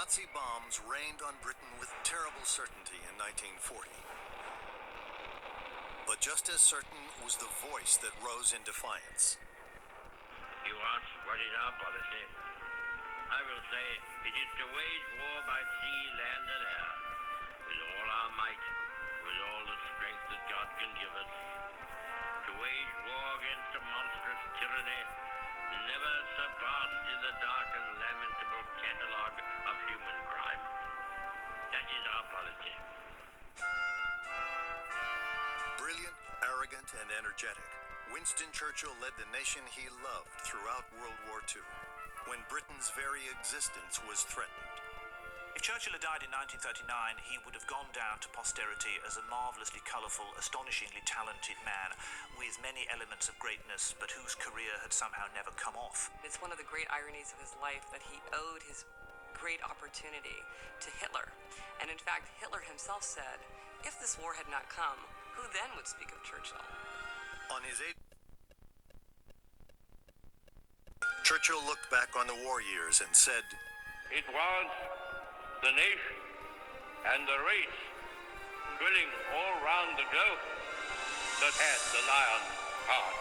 Nazi bombs rained on Britain with terrible certainty in 1940. But just as certain was the voice that rose in defiance. You ask what is our policy? I will say it is to wage war by sea, land, and air, with all our might, with all the strength that God can give us, to wage war against a monstrous tyranny never surpassed in the dark and lamentable catalogue of human crime. That is our policy. Brilliant, arrogant, and energetic, Winston Churchill led the nation he loved throughout World War II, when Britain's very existence was threatened. If Churchill had died in 1939, he would have gone down to posterity as a marvellously colourful, astonishingly talented man with many elements of greatness, but whose career had somehow never come off. It's one of the great ironies of his life that he owed his great opportunity to Hitler. And in fact, Hitler himself said, if this war had not come, who then would speak of Churchill? On his Churchill looked back on the war years and said, It was the nation and the race dwelling all round the globe that had the lion's heart.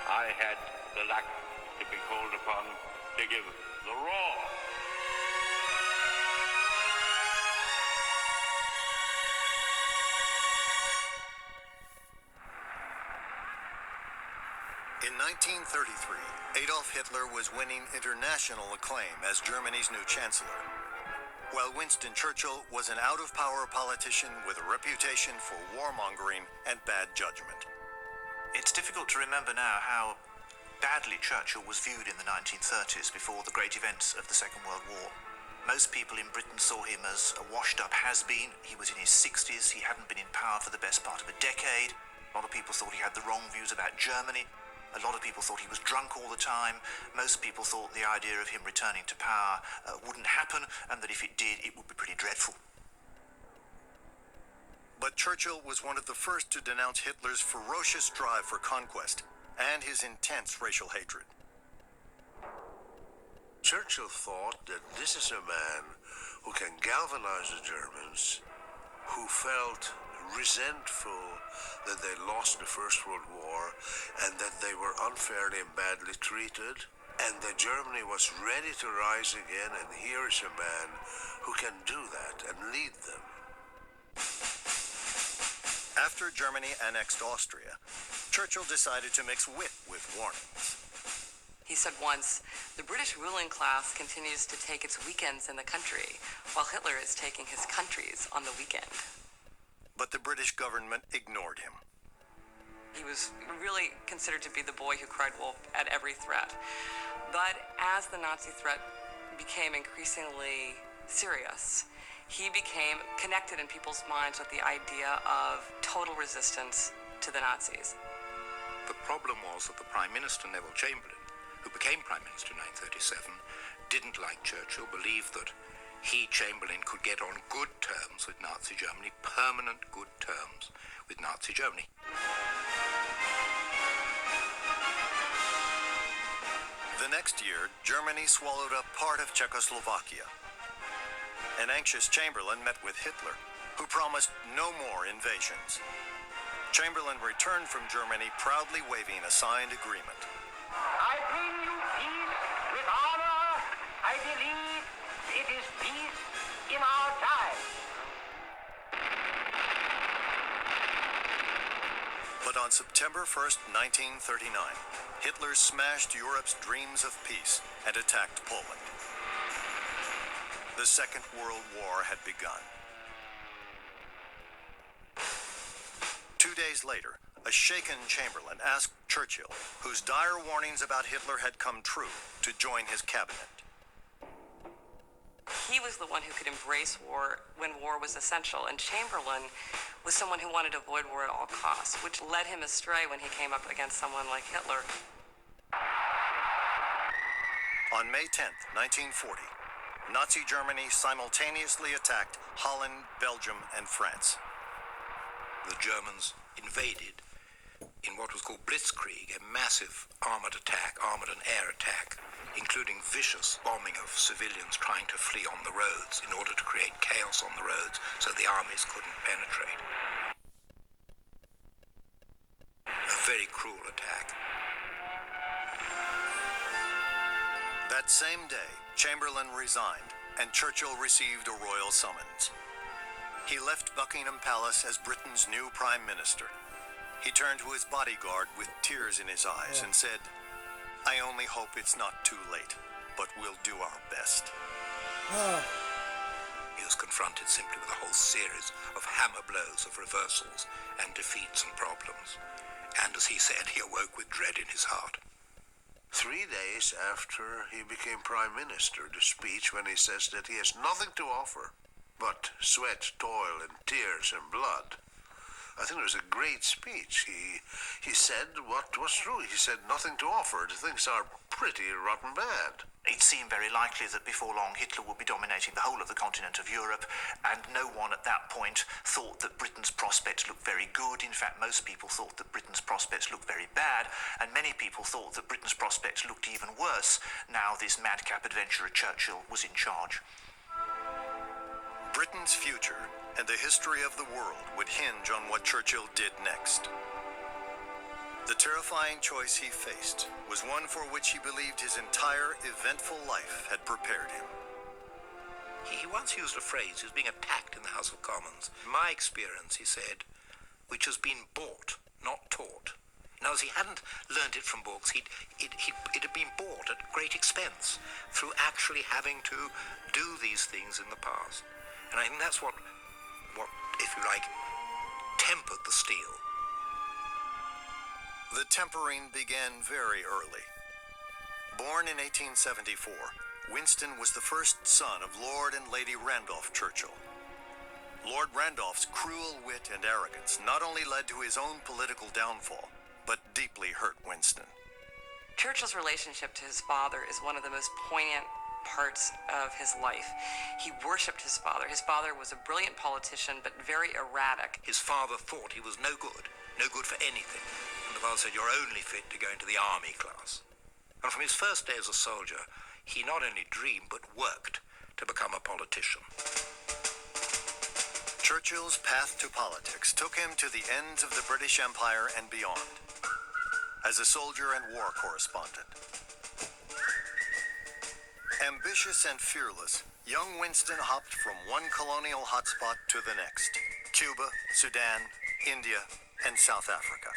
I had the luck to be called upon to give the roar. In 1933, Adolf Hitler was winning international acclaim as Germany's new chancellor, while Winston Churchill was an out-of-power politician with a reputation for warmongering and bad judgment. It's difficult to remember now how badly Churchill was viewed in the 1930s before the great events of the Second World War. Most people in Britain saw him as a washed-up has-been. He was in his 60s, he hadn't been in power for the best part of a decade. A lot of people thought he had the wrong views about Germany. A lot of people thought he was drunk all the time. Most people thought the idea of him returning to power wouldn't happen, and that if it did, it would be pretty dreadful. But Churchill was one of the first to denounce Hitler's ferocious drive for conquest and his intense racial hatred. Churchill thought that this is a man who can galvanize the Germans, who felt resentful that they lost the First World War and that they were unfairly and badly treated, and that Germany was ready to rise again, and here is a man who can do that and lead them. After Germany annexed Austria, Churchill decided to mix wit with warnings. He said once, the British ruling class continues to take its weekends in the country, while Hitler is taking his countries on the weekend. But the British government ignored him. He was really considered to be the boy who cried wolf at every threat. But as the Nazi threat became increasingly serious, he became connected in people's minds with the idea of total resistance to the Nazis. The problem was that the Prime Minister, Neville Chamberlain, who became Prime Minister in 1937, didn't like Churchill, believed that he, Chamberlain, could get on good terms with Nazi Germany, permanent good terms with Nazi Germany. The next year, Germany swallowed up part of Czechoslovakia. An anxious Chamberlain met with Hitler, who promised no more invasions. Chamberlain returned from Germany proudly waving a signed agreement. I bring you peace with honor. I believe it is peace in our time. But on September 1st, 1939, Hitler smashed Europe's dreams of peace and attacked Poland. The Second World War had begun. 2 days later, a shaken Chamberlain asked Churchill, whose dire warnings about Hitler had come true, to join his cabinet. He was the one who could embrace war when war was essential, and Chamberlain was someone who wanted to avoid war at all costs, which led him astray when he came up against someone like Hitler. On May 10th, 1940, Nazi Germany simultaneously attacked Holland, Belgium, and France. The Germans invaded in what was called blitzkrieg, a massive armoured and air attack, including vicious bombing of civilians trying to flee on the roads in order to create chaos on the roads so the armies couldn't penetrate. A very cruel attack. That same day, Chamberlain resigned, and Churchill received a royal summons. He left Buckingham Palace as Britain's new Prime Minister. He turned to his bodyguard with tears in his eyes and said, "I only hope it's not too late, but we'll do our best." He was confronted simply with a whole series of hammer blows of reversals and defeats and problems. And as he said, he awoke with dread in his heart. 3 days after he became Prime Minister, the speech when he says that he has nothing to offer but sweat, toil, and tears and blood. I think it was a great speech. He said what was true. He said nothing to offer. The things are pretty rotten bad. It seemed very likely that before long Hitler would be dominating the whole of the continent of Europe, and no one at that point thought that Britain's prospects looked very good. In fact, most people thought that Britain's prospects looked very bad, and many people thought that Britain's prospects looked even worse now this madcap adventurer Churchill was in charge. Britain's future and the history of the world would hinge on what Churchill did next. The terrifying choice he faced was one for which he believed his entire eventful life had prepared him. He once used a phrase, he was being attacked in the House of Commons. In my experience, he said, which has been bought, not taught. Now, as he hadn't learned it from books, it had been bought at great expense through actually having to do these things in the past. And I think that's what, if you like, tempered the steel. The tempering began very early. Born in 1874, Winston was the first son of Lord and Lady Randolph Churchill. Lord Randolph's cruel wit and arrogance not only led to his own political downfall, but deeply hurt Winston. Churchill's relationship to his father is one of the most poignant parts of his life. He worshipped his father. His father was a brilliant politician, but very erratic. His father thought he was no good for anything. And the father said, "You're only fit to go into the army class." And from his first day as a soldier, he not only dreamed, but worked to become a politician. Churchill's path to politics took him to the ends of the British Empire and beyond. As a soldier and war correspondent, ambitious and fearless, young Winston hopped from one colonial hotspot to the next: Cuba, Sudan, India, and South Africa.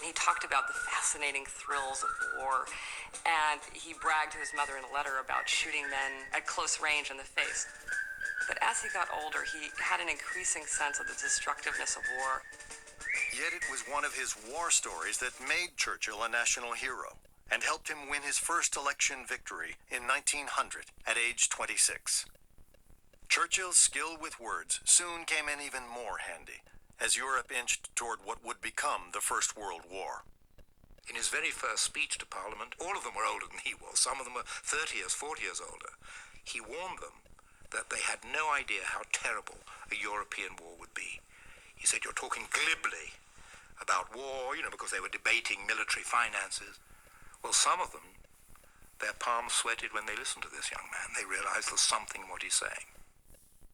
He talked about the fascinating thrills of war, and he bragged to his mother in a letter about shooting men at close range in the face. But as he got older, he had an increasing sense of the destructiveness of war. Yet it was one of his war stories that made Churchill a national hero and helped him win his first election victory in 1900 at age 26. Churchill's skill with words soon came in even more handy as Europe inched toward what would become the First World War. In his very first speech to Parliament, all of them were older than he was. Some of them were 30 years, 40 years older. He warned them that they had no idea how terrible a European war would be. He said, "You're talking glibly about war, because they were debating military finances." Well, some of them, their palms sweated when they listened to this young man. They realized there's something in what he's saying.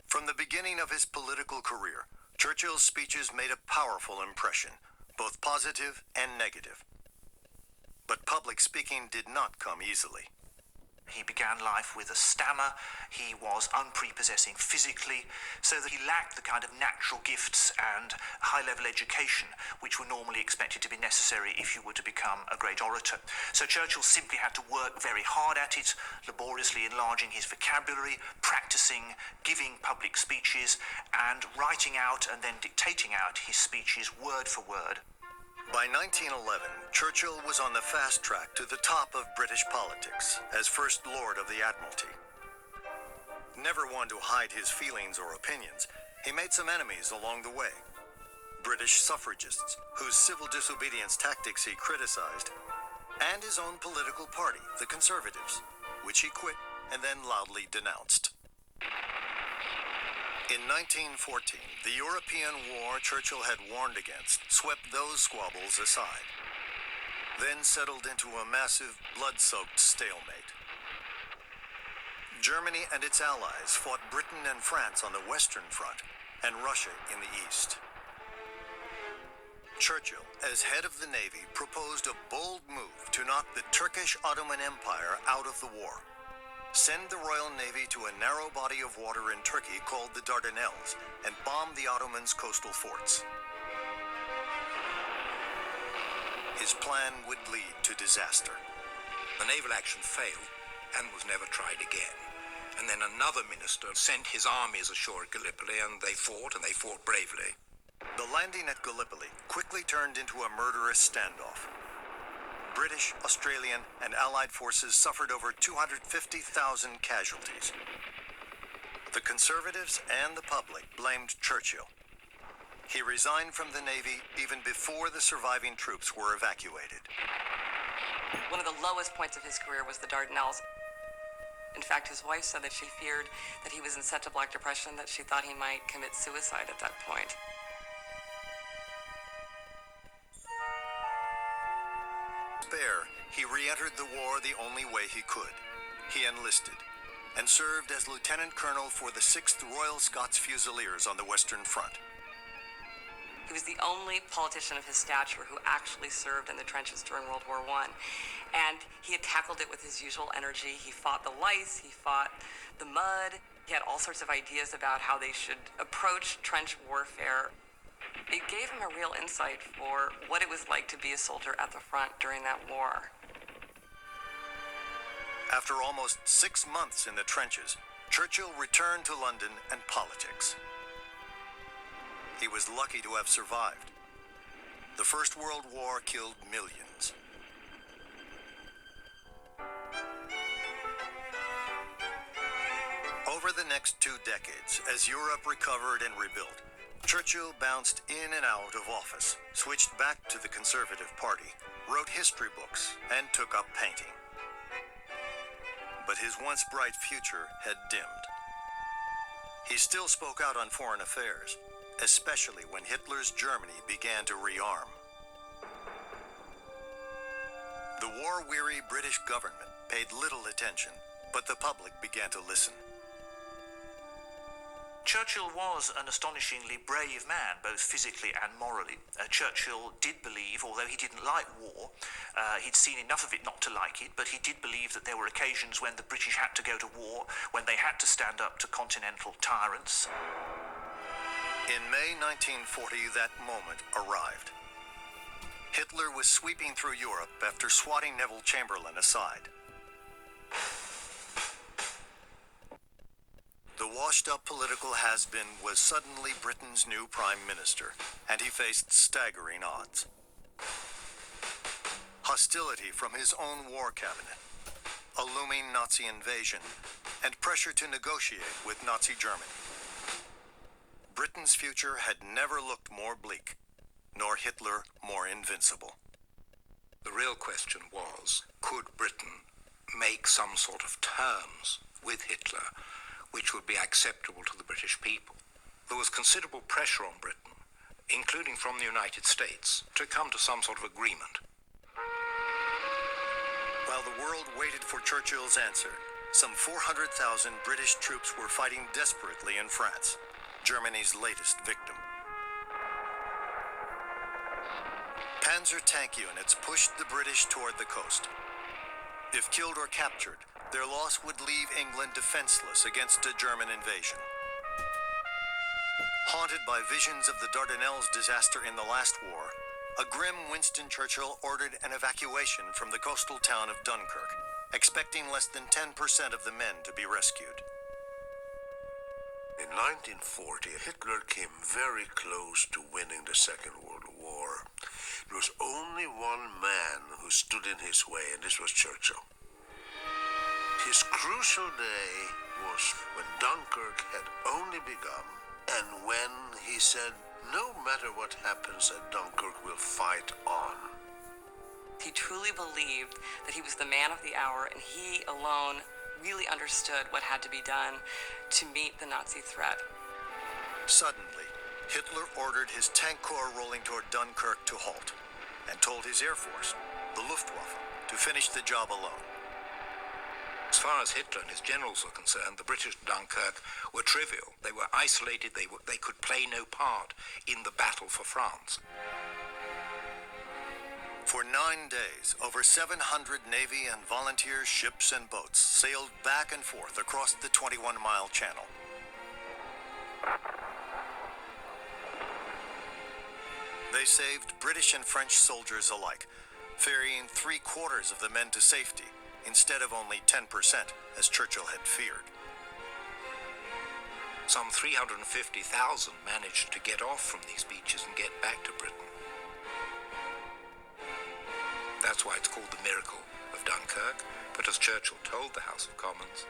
From the beginning of his political career, Churchill's speeches made a powerful impression, both positive and negative. But public speaking did not come easily. He began life with a stammer. He was unprepossessing physically, so that he lacked the kind of natural gifts and high-level education which were normally expected to be necessary if you were to become a great orator. So Churchill simply had to work very hard at it, laboriously enlarging his vocabulary, practicing, giving public speeches, and writing out and then dictating out his speeches word for word. By 1911, Churchill was on the fast track to the top of British politics as First Lord of the Admiralty. Never one to hide his feelings or opinions, he made some enemies along the way. British suffragists, whose civil disobedience tactics he criticized, and his own political party, the Conservatives, which he quit and then loudly denounced. In 1914, the European war Churchill had warned against swept those squabbles aside, then settled into a massive, blood-soaked stalemate. Germany and its allies fought Britain and France on the Western Front, and Russia in the east. Churchill, as head of the Navy, proposed a bold move to knock the Turkish Ottoman Empire out of the war. Send the Royal Navy to a narrow body of water in Turkey called the Dardanelles and bomb the Ottomans' coastal forts. His plan would lead to disaster. The naval action failed and was never tried again. And then another minister sent his armies ashore at Gallipoli, and they fought bravely. The landing at Gallipoli quickly turned into a murderous standoff. British, Australian, and Allied forces suffered over 250,000 casualties. The Conservatives and the public blamed Churchill. He resigned from the Navy even before the surviving troops were evacuated. One of the lowest points of his career was the Dardanelles. In fact, his wife said that she feared that he was in such a black depression that she thought he might commit suicide at that point. Despair, he re-entered the war the only way he could. He enlisted and served as Lieutenant Colonel for the 6th Royal Scots Fusiliers on the Western Front. He was the only politician of his stature who actually served in the trenches during World War I. And he had tackled it with his usual energy. He fought the lice, he fought the mud. He had all sorts of ideas about how they should approach trench warfare. It gave him a real insight for what it was like to be a soldier at the front during that war. After almost 6 months in the trenches, Churchill returned to London and politics. He was lucky to have survived. The First World War killed millions. Over the next 2 decades, as Europe recovered and rebuilt, Churchill bounced in and out of office, switched back to the Conservative Party, wrote history books, and took up painting. But his once bright future had dimmed. He still spoke out on foreign affairs, especially when Hitler's Germany began to rearm. The war-weary British government paid little attention, but the public began to listen. Churchill was an astonishingly brave man, both physically and morally. Churchill did believe, although he didn't like war, he'd seen enough of it not to like it, but he did believe that there were occasions when the British had to go to war, when they had to stand up to continental tyrants. In May 1940, that moment arrived. Hitler was sweeping through Europe after swatting Neville Chamberlain aside. The washed-up political has-been was suddenly Britain's new prime minister, and he faced staggering odds. Hostility from his own war cabinet, a looming Nazi invasion, and pressure to negotiate with Nazi Germany. Britain's future had never looked more bleak, nor Hitler more invincible. The real question was, could Britain make some sort of terms with Hitler which would be acceptable to the British people? There was considerable pressure on Britain, including from the United States, to come to some sort of agreement. While the world waited for Churchill's answer, some 400,000 British troops were fighting desperately in France, Germany's latest victim. Panzer tank units pushed the British toward the coast. If killed or captured, their loss would leave England defenseless against a German invasion. Haunted by visions of the Dardanelles disaster in the last war, a grim Winston Churchill ordered an evacuation from the coastal town of Dunkirk, expecting less than 10% of the men to be rescued. In 1940, Hitler came very close to winning the Second World War. There was only one man who stood in his way, and this was Churchill. His crucial day was when Dunkirk had only begun, and when he said, "No matter what happens at Dunkirk, we'll fight on." He truly believed that he was the man of the hour, and he alone really understood what had to be done to meet the Nazi threat. Suddenly, Hitler ordered his tank corps rolling toward Dunkirk to halt and told his Air Force, the Luftwaffe, to finish the job alone. As far as Hitler and his generals were concerned, the British at Dunkirk were trivial. They were isolated. They could play no part in the battle for France. For 9 days, over 700 Navy and volunteer ships and boats sailed back and forth across the 21-mile channel. They saved British and French soldiers alike, ferrying 3/4 of the men to safety, instead of only 10%, as Churchill had feared. Some 350,000 managed to get off from these beaches and get back to Britain. That's why it's called the miracle of Dunkirk. But as Churchill told the House of Commons,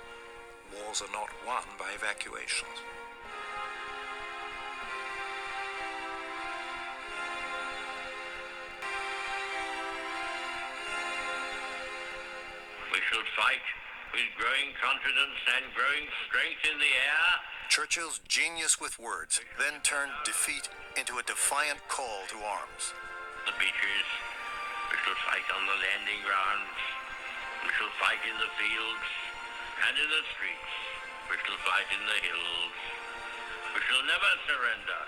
wars are not won by evacuations. We shall fight with growing confidence and growing strength in the air. Churchill's genius with words then turned defeat into a defiant call to arms. The beaches. We shall fight on the landing grounds. We shall fight in the fields and in the streets. We shall fight in the hills. We shall never surrender.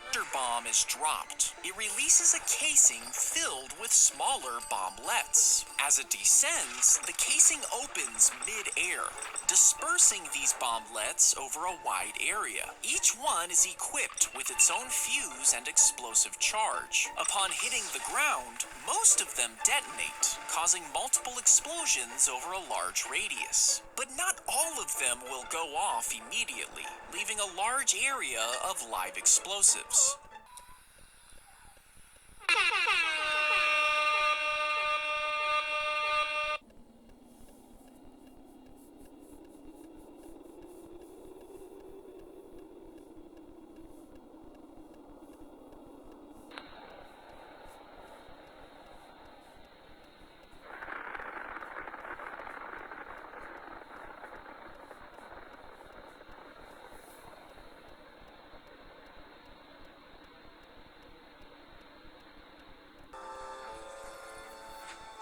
After bomb is dropped, it releases a casing filled with smaller bomblets. As it descends, the casing opens mid-air, dispersing these bomblets over a wide area. Each one is equipped with its own fuse and explosive charge. Upon hitting the ground, most of them detonate, causing multiple explosions over a large radius. But not all of them will go off immediately, leaving a large area of live explosives.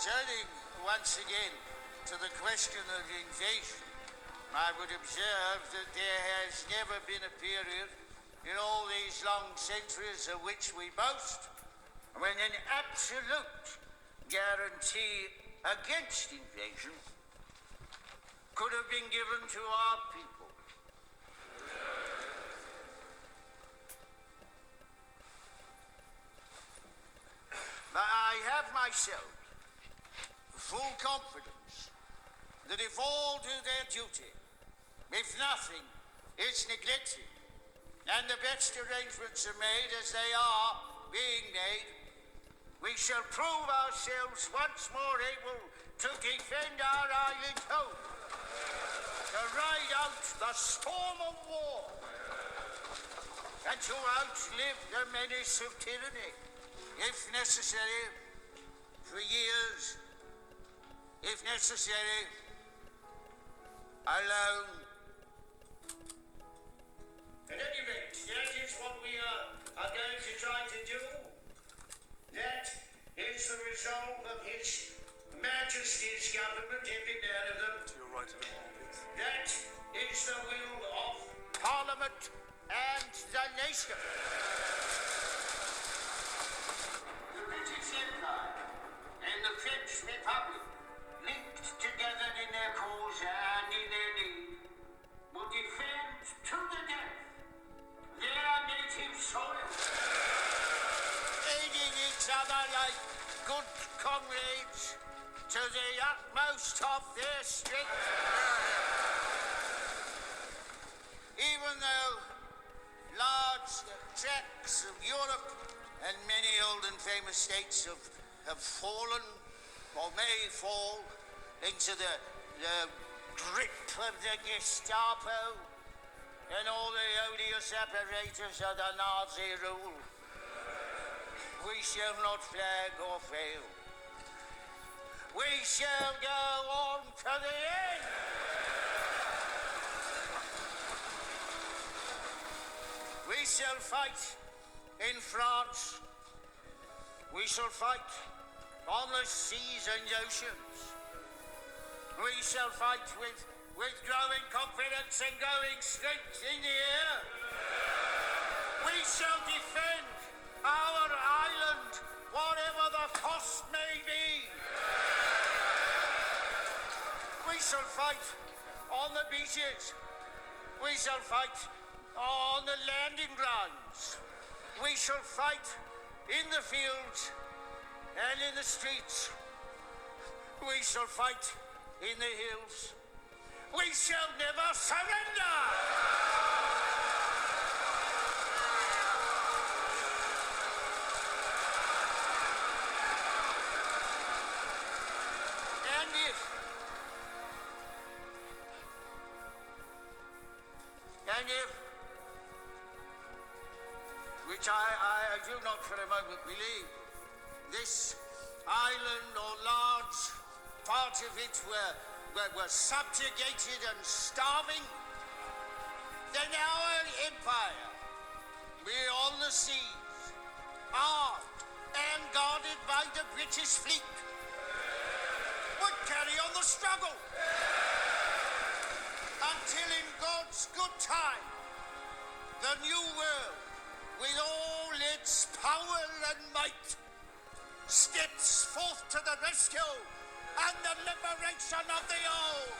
Turning once again to the question of invasion, I would observe that there has never been a period in all these long centuries of which we boast when an absolute guarantee against invasion could have been given to our people. But I have myself full confidence that if all do their duty, if nothing is neglected, and the best arrangements are made as they are being made, we shall prove ourselves once more able to defend our island home, to ride out the storm of war, and to outlive the menace of tyranny, if necessary, for years, if necessary, alone. At any rate, that is what we are going to try to do. That is the resolve of His Majesty's government, every man of them. To your right, please. That is the will of Parliament and the nation. The British Empire and the French Republic, linked together in their cause and in their need, will defend to the death their native soil, aiding each other like good comrades to the utmost of their strength. Even though large tracts of Europe and many old and famous states have fallen or may fall into the grip of the Gestapo and all the odious apparatus of the Nazi rule. We shall not flag or fail. We shall go on to the end. We shall fight in France. We shall fight on the seas and oceans. We shall fight with growing confidence and growing strength in the air. We shall defend our island, whatever the cost may be. We shall fight on the beaches. We shall fight on the landing grounds. We shall fight in the fields and in the streets. We shall fight in the hills. We shall never surrender! And if, which I do not for a moment believe, this island or large part of it were subjugated and starving, then our empire, beyond the seas, armed and guarded by the British fleet, would carry on the struggle until in God's good time, the new world, with all its power and might, steps forth to the rescue and the liberation of the old.